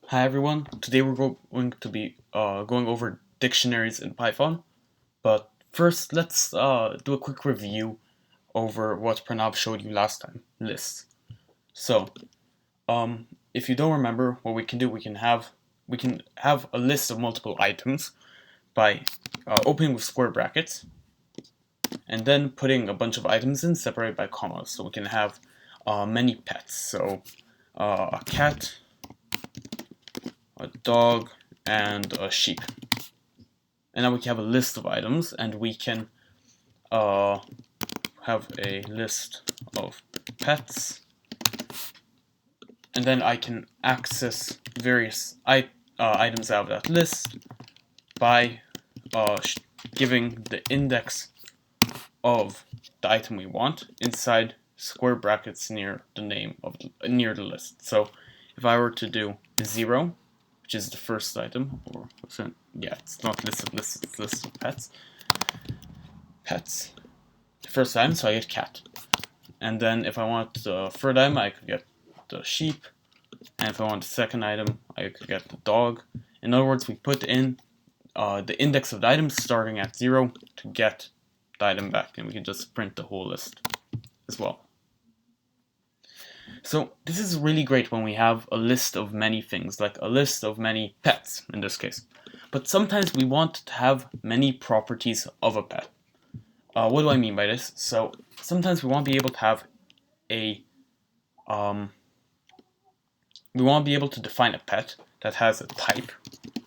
Hi everyone, today we're going to be going over dictionaries in Python, but first let's do a quick review over what Pranav showed you last time, lists. So, if you don't remember, what we can do, we can have a list of multiple items by opening with square brackets and then putting a bunch of items in separated by commas. So we can have many pets, so a cat, a dog, and a sheep. And now we can have a list of items, and we can have a list of pets, and then I can access various items out of that list by giving the index of the item we want inside square brackets near the name of near the list. So if I were to do 0, which is the first item, or yeah, it's not list of lists, it's list of pets. The first item, so I get cat. And then if I want the third item, I could get the sheep. And if I want the second item, I could get the dog. In other words, we put in the index of the items starting at 0 to get the item back, and we can just print the whole list as well. So this is really great when we have a list of many things, like a list of many pets in this case. But sometimes we want to have many properties of a pet. What do I mean by this? So sometimes we want to be able to have we want to be able to define a pet that has a type,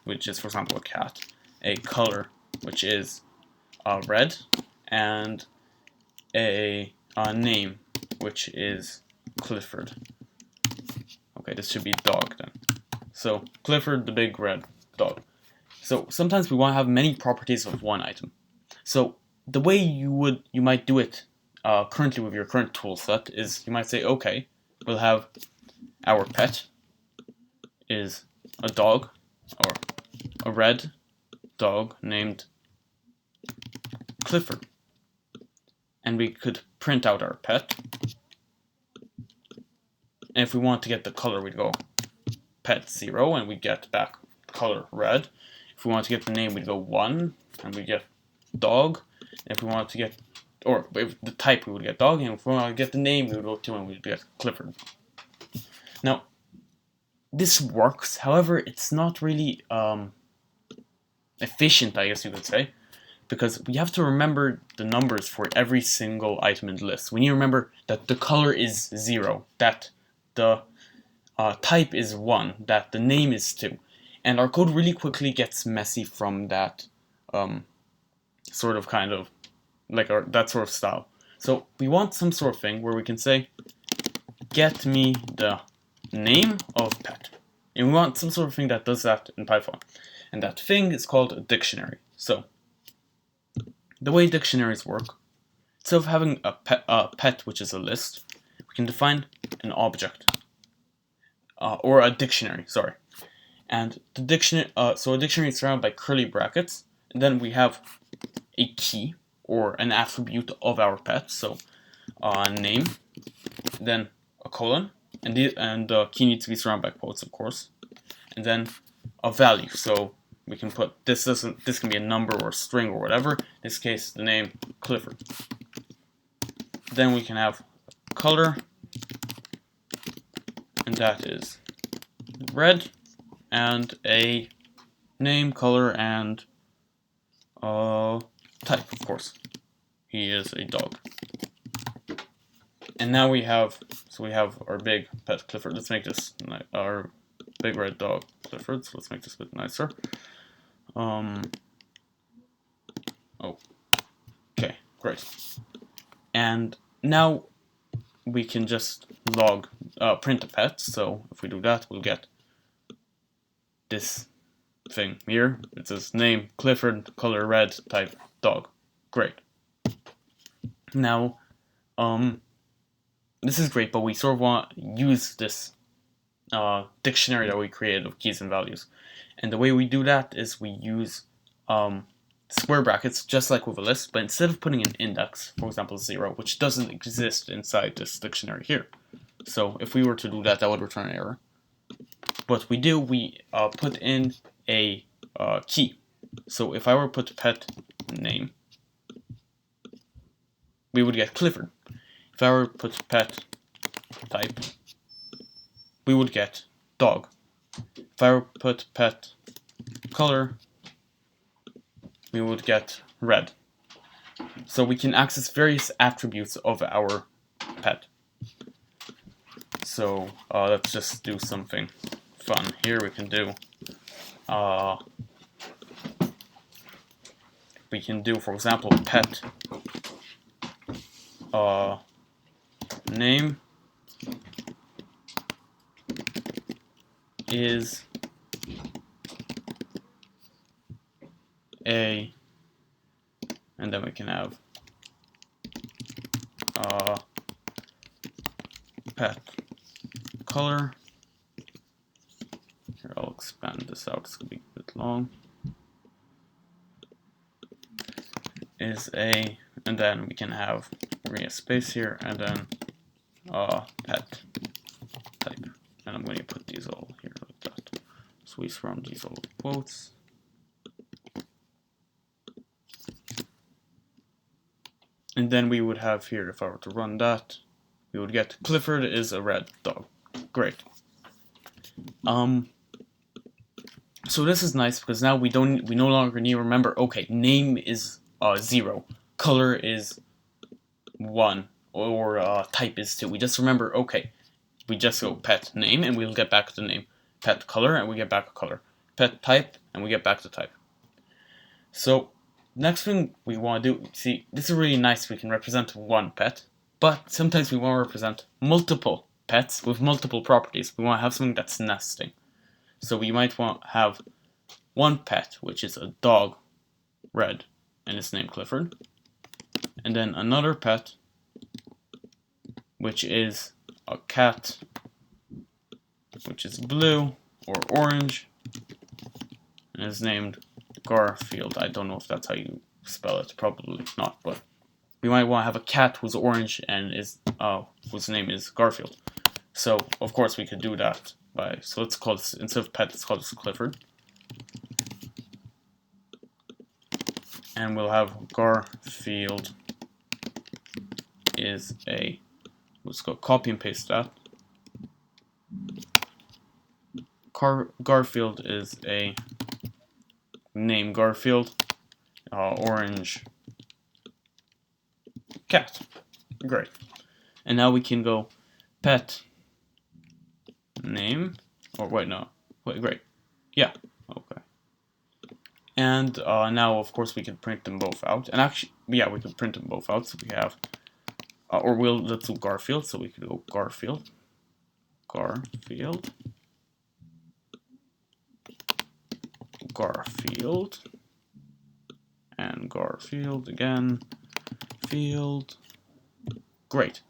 which is, for example, a cat, a color, which is red, and a name, which is Clifford. Okay, this should be dog then. So Clifford, the big red dog. So sometimes we want to have many properties of one item. So the way you might do it currently with your current tool set is you might say, okay, we'll have our pet is a dog, or a red dog named Clifford. And we could print out our pet. And if we want to get the color, we'd go pet 0, and we'd get back color red. If we want to get the name, we'd go 1, and we'd get dog. And if we want to get, or if the type, we would get dog. And if we want to get the name, we would go 2, and we'd get Clifford. Now, this works. However, it's not really efficient, I guess you could say, because we have to remember the numbers for every single item in the list. We need to remember that the color is 0, that the type is 1, that the name is 2. And our code really quickly gets messy from that sort of kind of, like that sort of style. So we want some sort of thing where we can say, get me the name of pet. And we want some sort of thing that does that in Python. And that thing is called a dictionary. So the way dictionaries work, instead of having a pet, which is a list, we can define an object, or a dictionary, sorry. And the dictionary, so a dictionary is surrounded by curly brackets, and then we have a key, or an attribute of our pet, so name, then a colon, and the key needs to be surrounded by quotes, of course, and then a value, so we can put, this can be a number or a string or whatever, in this case the name Clifford. Then we can have color, and that is red, and a name, color, and type, of course. He is a dog. And now we have our big pet Clifford. Let's make this our big red dog Clifford, so let's make this a bit nicer. Okay, great. And now we can just print a pet. So if we do that, we'll get this thing here. It says name Clifford, color red, type dog. Great. Now, this is great, but we sort of want to use this dictionary that we created of keys and values. And the way we do that is we use square brackets, just like with a list, but instead of putting an index, for example 0, which doesn't exist inside this dictionary here. So if we were to do that, that would return an error. what we do, we put in a key. So if I were to put pet name, we would get Clifford. If I were to put pet type, we would get dog. If I were to put pet color, we would get red. So we can access various attributes of our pet. So let's just do something fun. Here we can do, for example, pet name is a, and then we can have pet color. Here, I'll expand this out, it's gonna be a bit long. Is a, and then we can have a space here, and then pet type. And I'm going to put these all here like that. So we surround these all with quotes. And then we would have here, if I were to run that, we would get Clifford is a red dog. Great. So this is nice because now we no longer need to remember, okay, name is 0, color is 1, or type is 2. We just remember, okay, we just go pet name and we'll get back to name, pet color and we get back a color, pet type and we get back to type. So next thing we want to do, see, this is really nice. We can represent one pet, but sometimes we want to represent multiple pets with multiple properties. We want to have something that's nesting. So we might want to have one pet, which is a dog, red, and it's named Clifford. And then another pet, which is a cat, which is blue or orange, and is named Garfield. I don't know if that's how you spell it, probably not, but we might want to have a cat who's orange and is whose name is Garfield. So of course we could do that by, so let's call this, instead of pet, let's call this Clifford. And we'll have Garfield is a, let's go copy and paste that. Garfield is a name Garfield, orange cat. Great. And now we can go pet name, or wait, no, wait, great. Yeah, okay. And now, of course, we can print them both out. And actually, yeah, we can print them both out. So we have, let's do Garfield. So we could go Garfield, Garfield, Garfield, and Garfield again, field. Great.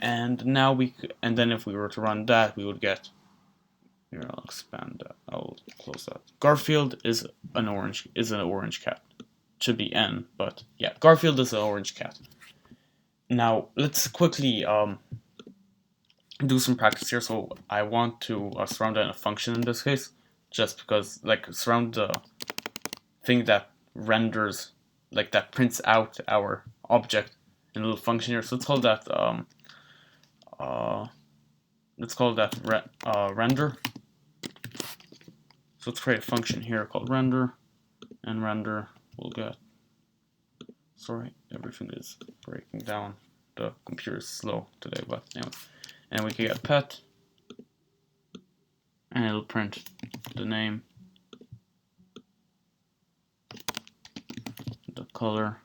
And now and then if we were to run that, we would get, here, I'll expand that, I'll close that. Garfield is an orange cat. Should be N, but yeah, Garfield is an orange cat. Now, let's quickly do some practice here. So I want to surround that in a function in this case, just because, like, surround the thing that renders, like, that prints out our object in a little function here. So let's call that render. So let's create a function here called render, and render will get, sorry, everything is breaking down. The computer is slow today, but anyway. And we can get pet, and it'll print the name, the color,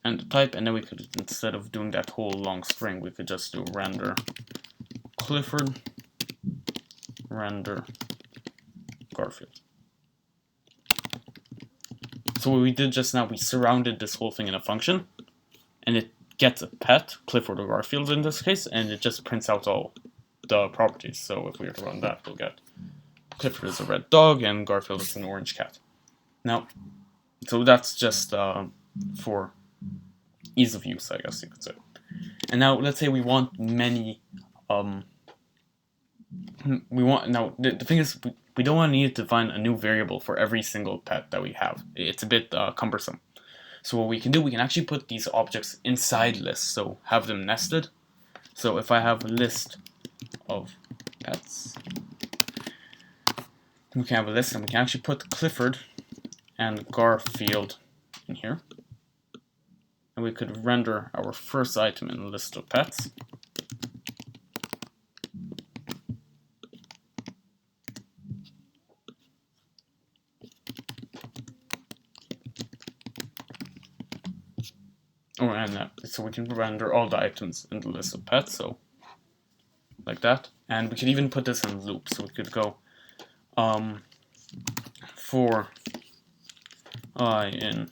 and the type. And then we could, instead of doing that whole long string, we could just do render Clifford, render Garfield. So what we did just now, we surrounded this whole thing in a function, and it gets a pet, Clifford or Garfield in this case, and it just prints out all the properties. So if we were to run that, we'll get Clifford is a red dog and Garfield is an orange cat. Now, so that's just for ease of use, I guess you could say. And now let's say we want many we want now the thing is we don't want to need to define a new variable for every single pet that we have. It's a bit cumbersome. So what we can do, we can actually put these objects inside lists, so have them nested. So if I have a list of pets, we can have a list, and we can actually put Clifford and Garfield in here. And we could render our first item in the list of pets. Oh, and so we can render all the items in the list of pets, so like that. And we could even put this in loop, so we could go for I in,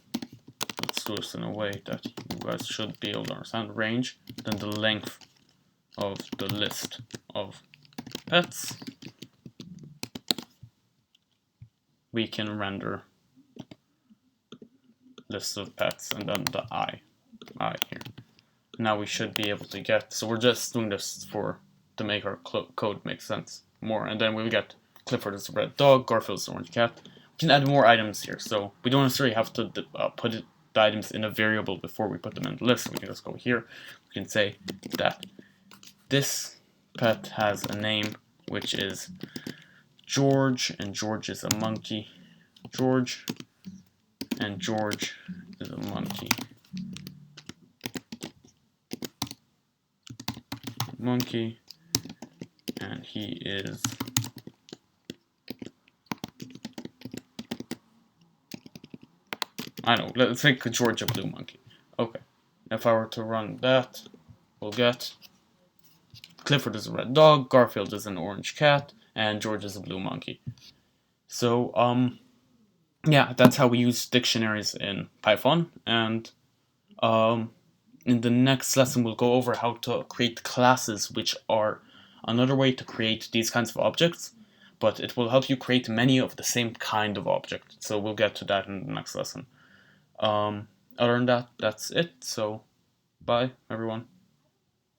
let's do this in a way that you guys should be able to understand, range, then the length of the list of pets. We can render list of pets and then the I here. Now we should be able to get, so we're just doing this to make our code make sense more, and then we'll get Clifford is a red dog, Garfield is an orange cat. We can add more items here, so we don't necessarily have to put the items in a variable before we put them in the list. We can just go here. We can say that this pet has a name which is George, and George is a monkey. George, and George is a monkey. Monkey, and he is I don't know, let's make George a blue monkey. Okay, if I were to run that, we'll get Clifford is a red dog, Garfield is an orange cat, and George is a blue monkey. So, yeah, that's how we use dictionaries in Python, and in the next lesson we'll go over how to create classes, which are another way to create these kinds of objects, but it will help you create many of the same kind of object. So we'll get to that in the next lesson. Other than that, that's it. So bye, everyone.